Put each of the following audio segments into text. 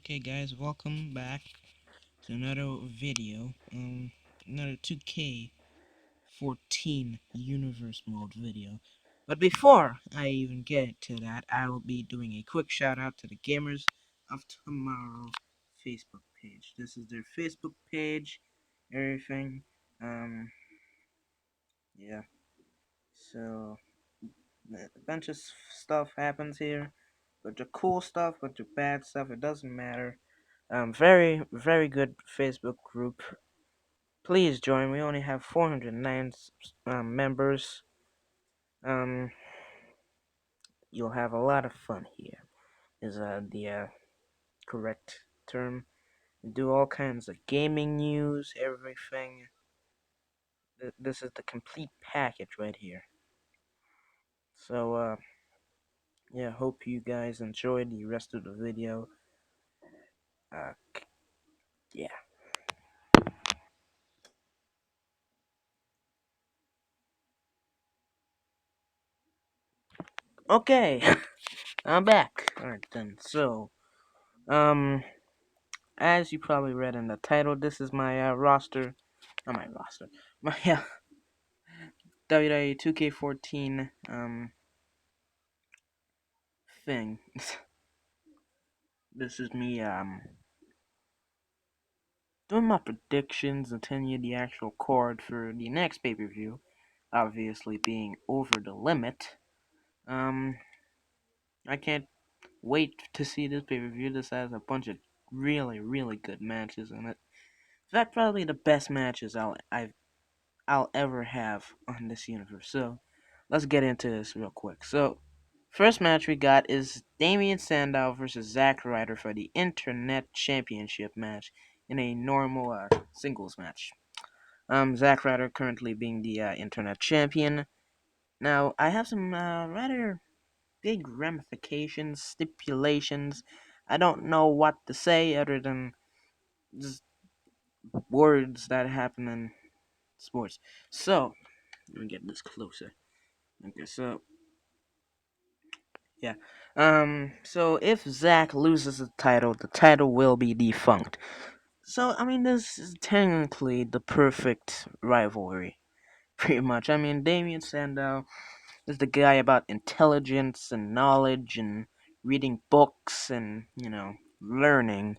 Okay guys, welcome back to another video, another 2k14 universe mode video. But before I even get to that, I will be doing a quick shout out to the Gamers of Tomorrow Facebook page. This is their Facebook page, everything, yeah, so a bunch of stuff happens here, but the cool stuff, but the bad stuff, it doesn't matter. Very, very good Facebook group. Please join. We only have 409 members. Um, you'll have a lot of fun here. Is the correct term? We do all kinds of gaming news, everything. This is the complete package right here. So yeah, hope you guys enjoyed the rest of the video. Uh, yeah. Okay, I'm back. Alright then. So, um, as you probably read in the title, this is my roster. Not my roster. My WWE2k14 thing. This is me doing my predictions and telling you the actual card for the next pay-per-view. Obviously being Over the Limit. Um, I can't wait to see this pay-per-view. This has a bunch of really, really good matches in it. In fact, probably the best matches I'll ever have on this universe. So, let's get into this real quick. So, first match we got is Sandow versus Zack Ryder for the Internet Championship match in a normal singles match. Zack Ryder currently being the Internet Champion. Now, I have some rather big ramifications, stipulations. I don't know what to say other than just words that happen in sports. So, let me get this closer. Okay, so yeah. So if Zack loses the title will be defunct. So I mean, this is technically the perfect rivalry, pretty much. I mean, Sandow is the guy about intelligence and knowledge and reading books and learning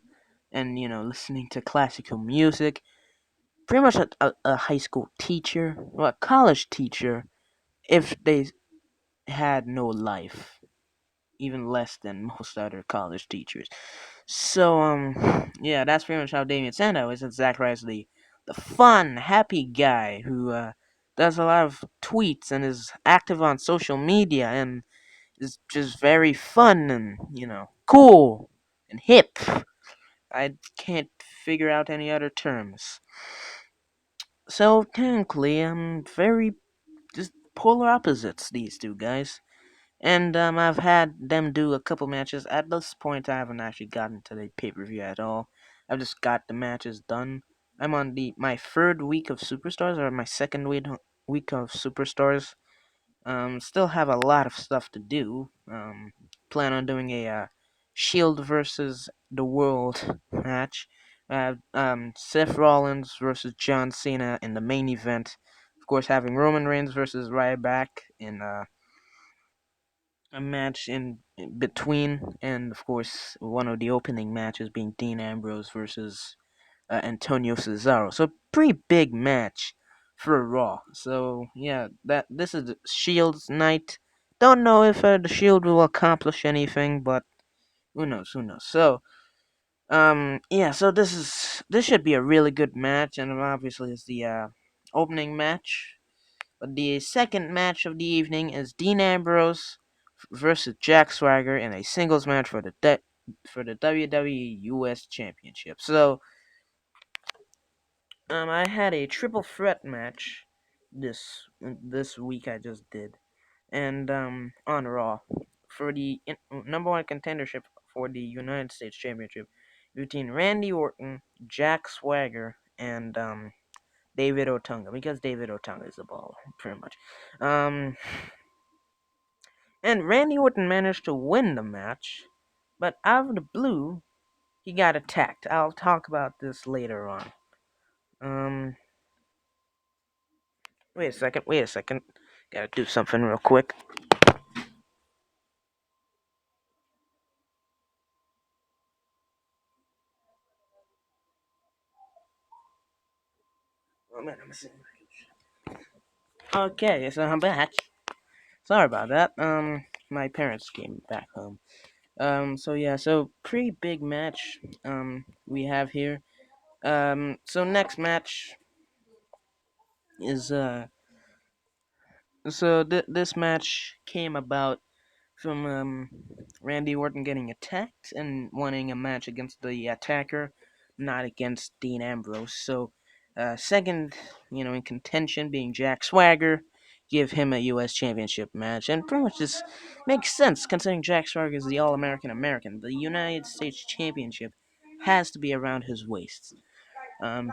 and listening to classical music. Pretty much a high school teacher, or a college teacher, if they had no life, even less than most other college teachers. So yeah, that's pretty much how Sandow is. It's Zack Ryder, the fun, happy guy who does a lot of tweets and is active on social media and is just very fun and cool and hip. I can't figure out any other terms. So technically, I'm very just polar opposites, these two guys. And I've had them do a couple matches. At this point, I haven't actually gotten to the pay-per-view at all. I've just got the matches done. I'm on my third week of Superstars, or my second week of Superstars. Still have a lot of stuff to do. Plan on doing a Shield versus the World match. Seth Rollins versus John Cena in the main event. Of course, having Roman Reigns versus Ryback in a match in between, and of course one of the opening matches being Dean Ambrose versus Antonio Cesaro. So pretty big match for Raw. So yeah, this is the Shield's night. Don't know if the Shield will accomplish anything, but who knows? Who knows? So yeah, so this should be a really good match, and obviously it's the opening match. But the second match of the evening is Dean Ambrose versus Jack Swagger in a singles match for the WWE US Championship. So, I had a triple threat match this week I just did, and on Raw for the number one contendership for the United States Championship between Randy Orton, Jack Swagger, and David Otunga, because David Otunga is the ball, pretty much. And Randy Orton managed to win the match, but out of the blue, he got attacked. I'll talk about this later on. Um, wait a second. Wait a second. Gotta do something real quick. Oh man, I'm sitting. Okay, so I'm back. Sorry about that. My parents came back home. So yeah, so pretty big match. We have here. So next match is this match came about from Randy Orton getting attacked and wanting a match against the attacker, not against Dean Ambrose. So, second, in contention being Jack Swagger, give him a U.S. Championship match, and pretty much this makes sense considering Jack Swagger is the All-American American. The United States Championship has to be around his waist.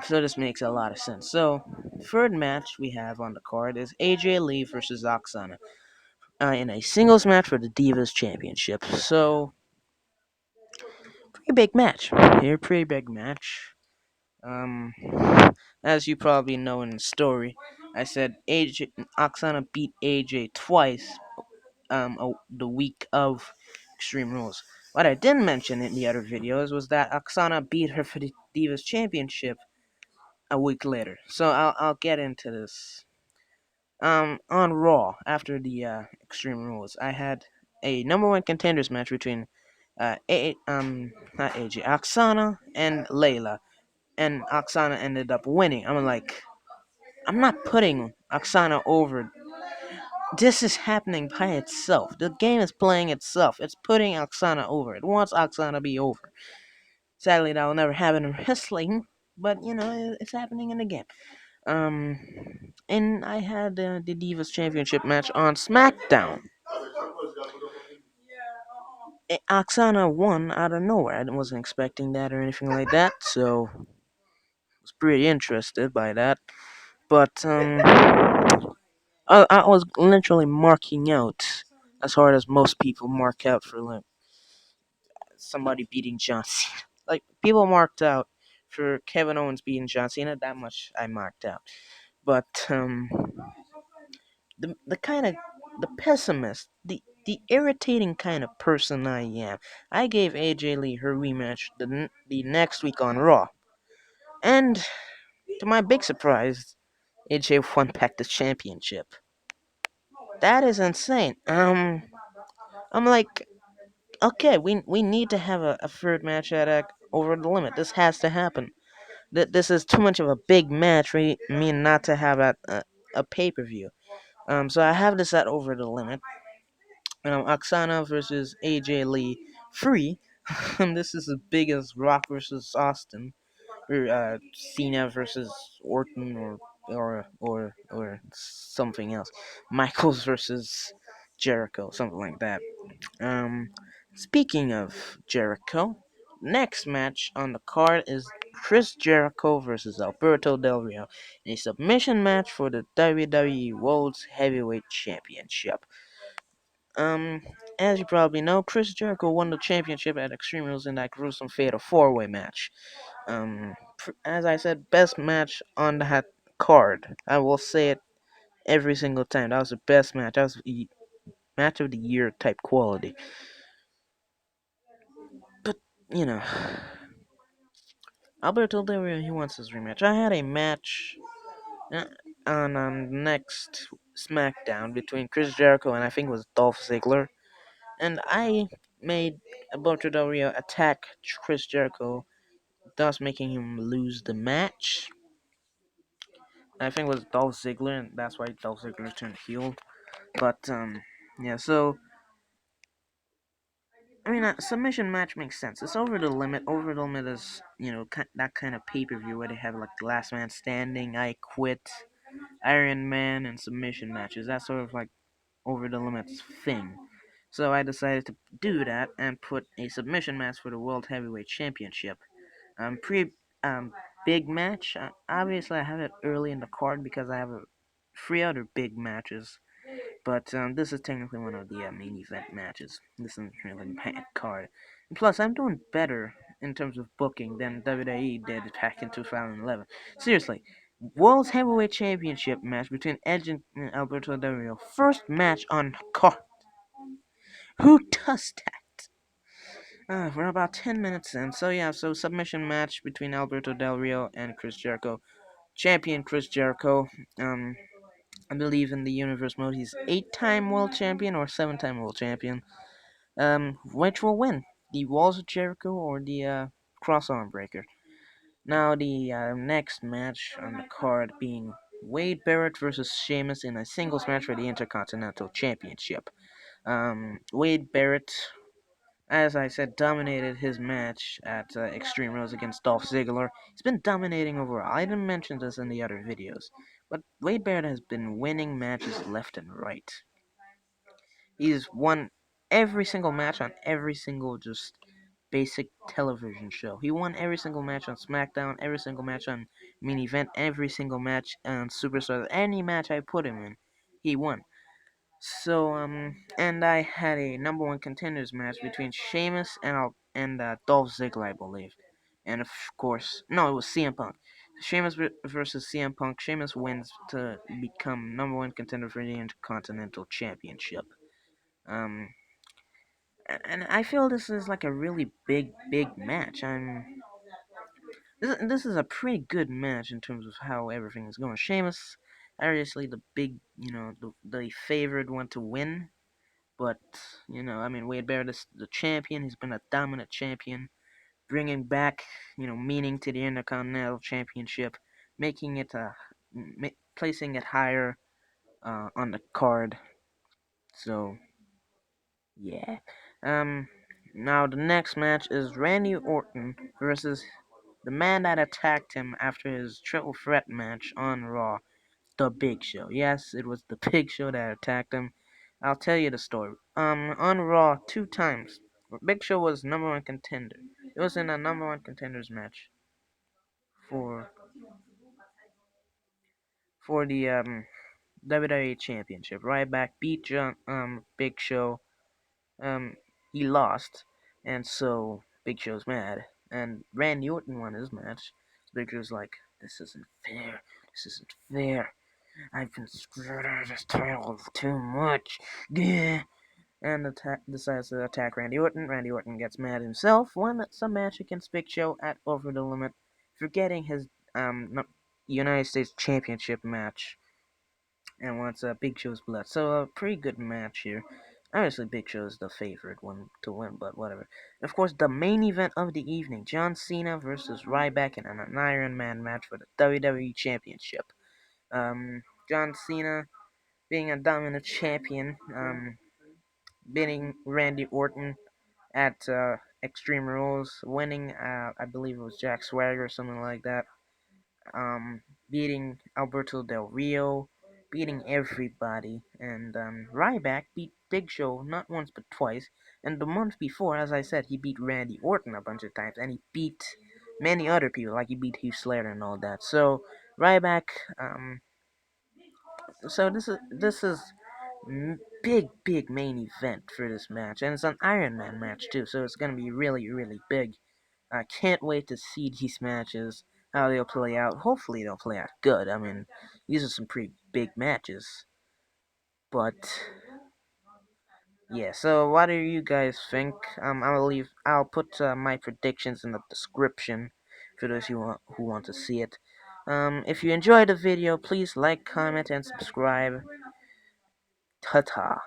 So this makes a lot of sense. So, third match we have on the card is AJ Lee versus Aksana in a singles match for the Divas Championship. So, pretty big match. Here, pretty big match. Um, as you probably know in the story, I said AJ Aksana beat AJ twice. The week of Extreme Rules. What I didn't mention in the other videos was that Aksana beat her for the Divas Championship a week later. So I'll get into this. On Raw after the Extreme Rules, I had a number one contenders match between not AJ, Aksana and Layla, and Aksana ended up winning. I'm like, I'm not putting Aksana over. This is happening by itself. The game is playing itself. It's putting Aksana over. It wants Aksana to be over. Sadly, that will never happen in wrestling, but it's happening in the game. Um, and I had the Divas Championship match on SmackDown. Aksana won out of nowhere. I wasn't expecting that or anything like that, so I was pretty interested by that. But I was literally marking out as hard as most people mark out for like somebody beating John Cena. Like people marked out for Kevin Owens beating John Cena. That much I marked out. But the kind of the pessimist, the irritating kind of person I am. I gave AJ Lee her rematch the next week on Raw, and to my big surprise, AJ won back the championship. That is insane. I'm like, okay, we need to have a third match at Over the Limit. This has to happen. This is too much of a big match for me not to have at a pay per view. So I have this at Over the Limit. Aksana versus AJ Lee free. This is as big as Rock versus Austin, or Cena versus Orton, or something else. Michaels versus Jericho, something like that. Um, Speaking of Jericho, next match on the card is Chris Jericho versus Alberto Del Rio in a submission match for the WWE World Heavyweight Championship. Um, as you probably know, Chris Jericho won the championship at Extreme Rules in that gruesome Fatal 4-Way match. As I said, best match on that card. I will say it every single time. That was the best match. That was the match of the year type quality. But, you know, Alberto Del Rio, he wants his rematch. I had a match uh, on next SmackDown between Chris Jericho and I think it was Dolph Ziggler. And I made Alberto Del Rio attack Chris Jericho, thus making him lose the match. I think it was Dolph Ziggler, and that's why Dolph Ziggler turned heel. But yeah. So I mean, a submission match makes sense. It's Over the Limit. Over the Limit is that kind of pay per view where they have like the Last Man Standing, I Quit, Iron Man, and submission matches. That's sort of like Over the Limit's thing. So I decided to do that and put a submission match for the World Heavyweight Championship. Pretty big match. Obviously, I have it early in the card because I have three other big matches. But this is technically one of the main event matches. This isn't really bad card. And plus, I'm doing better in terms of booking than WWE did back in 2011. Seriously, World's Heavyweight Championship match between Edge and Alberto Del Rio. First match on card. Who does that? We're about 10 minutes in. So yeah, so submission match between Alberto Del Rio and Chris Jericho. Champion Chris Jericho. Um, I believe in the universe mode he's 8-time world champion or 7-time world champion. Which will win? The Walls of Jericho or the Cross Arm Breaker? Now the next match on the card being Wade Barrett versus Sheamus in a singles match for the Intercontinental Championship. Wade Barrett, as I said, dominated his match at Extreme Rules against Dolph Ziggler. He's been dominating overall. I didn't mention this in the other videos, but Wade Barrett has been winning matches left and right. He's won every single match on every single just basic television show. He won every single match on SmackDown, every single match on Main Event, every single match on Superstars. Any match I put him in, he won. So and I had a number one contenders match between Sheamus and Dolph Ziggler, I believe, and of course, no, it was CM Punk. Sheamus versus CM Punk. Sheamus wins to become number one contender for the Intercontinental Championship. Um, and I feel this is like a really big match. This is a pretty good match in terms of how everything is going. Sheamus, obviously the big, the favored one to win. But, Wade Barrett is the champion. He's been a dominant champion, bringing back, meaning to the Intercontinental Championship, making it, placing it higher on the card. So, yeah. Um, Now the next match is Randy Orton versus the man that attacked him after his triple threat match on Raw, The Big Show. Yes, it was The Big Show that attacked him. I'll tell you the story. On Raw 2 times, Big Show was number one contender. It was in a number one contenders match for the WWE Championship. Ryback beat Big Show. Um, he lost, and so Big Show's mad. And Randy Orton won his match. Big Show's like, this isn't fair. This isn't fair. I've been screwed out of this title too much. Gah. And decides to attack Randy Orton. Randy Orton gets mad himself, won some match against Big Show at Over the Limit, forgetting his United States Championship match, and wants Big Show's blood. So a pretty good match here. Obviously, Big Show is the favorite one to win, but whatever. Of course, the main event of the evening: John Cena versus Ryback in an Iron Man match for the WWE Championship. John Cena, being a dominant champion, beating Randy Orton at Extreme Rules, winning, I believe it was Jack Swagger or something like that, beating Alberto Del Rio, beating everybody, and Ryback beat Big Show not once but twice, and the month before, as I said, he beat Randy Orton a bunch of times, and he beat many other people, like he beat Heath Slater and all that. So Ryback, so this is big main event for this match, and it's an Iron Man match too, so it's gonna be really big. I can't wait to see these matches, how they'll play out. Hopefully they'll play out good. I mean, these are some pretty big matches, but yeah. So what do you guys think? I'll put my predictions in the description for those who want to see it. If you enjoyed the video, please like, comment, and subscribe. Ta-ta.